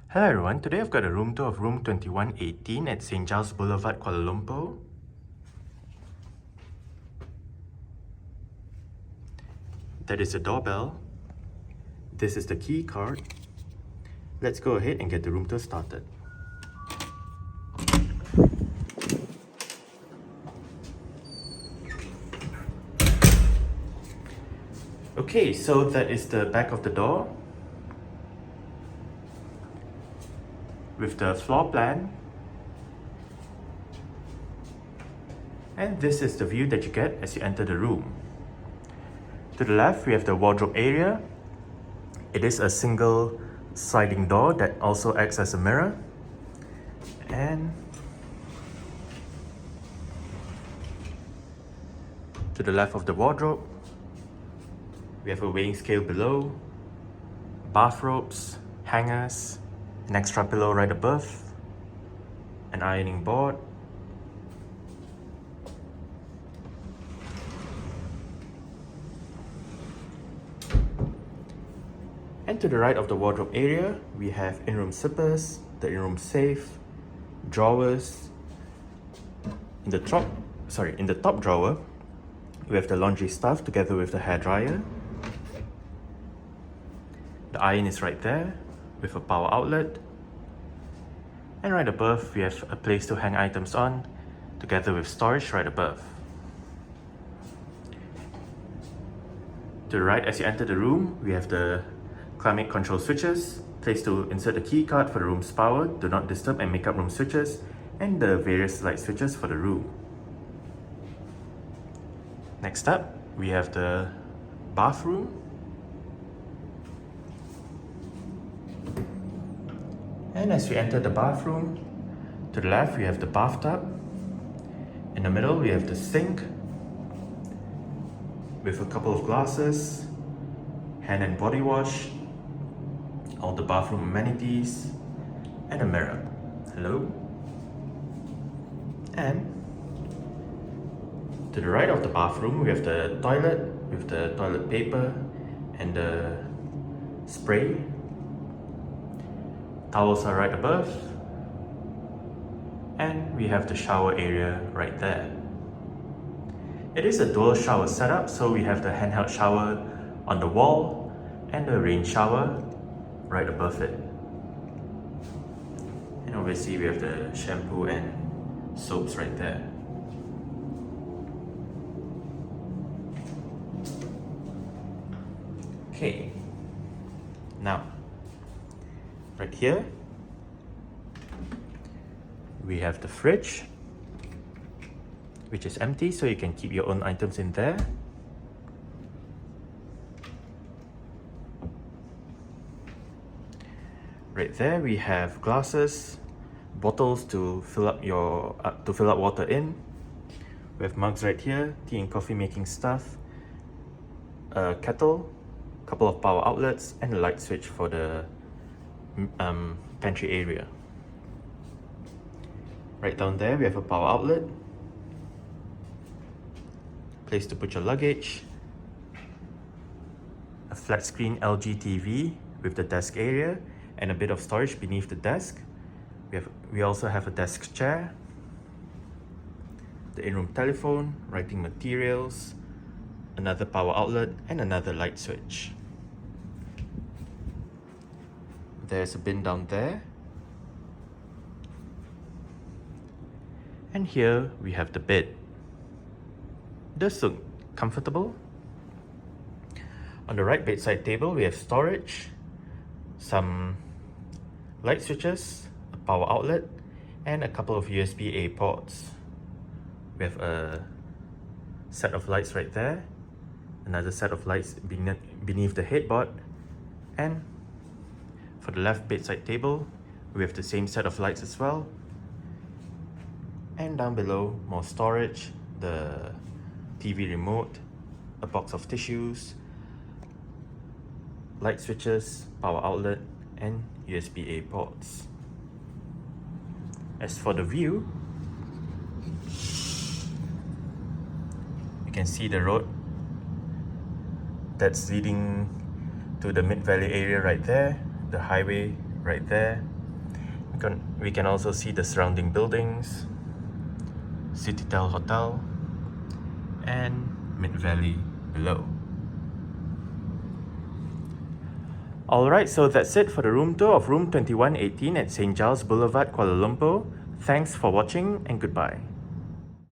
Hello everyone, today I've got a room tour of room 2118 at St. Giles Boulevard, Kuala Lumpur. That is the doorbell. This is the key card. Let's go ahead and get the room tour started. Okay, so that is the back of the door with the floor plan. And this is the view that you get as you enter the room. To the left, we have the wardrobe area. It is a single sliding door that also acts as a mirror. And to the left of the wardrobe, we have a weighing scale below, bathrobes, hangers, an extra pillow right above, an ironing board, and to the right of the wardrobe area, we have in-room zippers, the in-room safe, drawers. In the top drawer, we have the laundry stuff together with the hairdryer. The iron is right there with a power outlet. And right above, we have a place to hang items on together with storage right above. To the right, as you enter the room, we have the climate control switches, place to insert the key card for the room's power, do not disturb and make up room switches, and the various light switches for the room. Next up, we have the bathroom. And as we enter the bathroom, to the left we have the bathtub. In the middle we have the sink with a couple of glasses, hand and body wash, all the bathroom amenities, and a mirror. Hello. And to the right of the bathroom we have the toilet with the toilet paper and the spray. Towels are right above, and we have the shower area right there. It is a dual shower setup, so we have the handheld shower on the wall and the rain shower right above it. And obviously we have the shampoo and soaps right there. Okay, now right here we have the fridge, which is empty, so you can keep your own items in there. Right there we have glasses, bottles to fill up water in. We have mugs right here, tea and coffee making stuff, a kettle, couple of power outlets, and a light switch for the pantry area. Right down there we have a power outlet, place to put your luggage, a flat screen LG TV with the desk area and a bit of storage beneath the desk. We also have a desk chair, the in-room telephone, writing materials, another power outlet, and another light switch. There's a bin down there. And here we have the bed. It does look comfortable. On the right bedside table, we have storage, some light switches, a power outlet, and a couple of USB-A ports. We have a set of lights right there, another set of lights beneath the headboard, and for the left bedside table, we have the same set of lights as well. And down below, more storage, the TV remote, a box of tissues, light switches, power outlet, and USB-A ports. As for the view, you can see the road that's leading to the Mid Valley area right there, the highway right there, We can also see the surrounding buildings, Citytel Hotel, and Mid Valley below. Alright, so that's it for the room tour of room 2118 at St. Giles Boulevard, Kuala Lumpur. Thanks for watching and goodbye.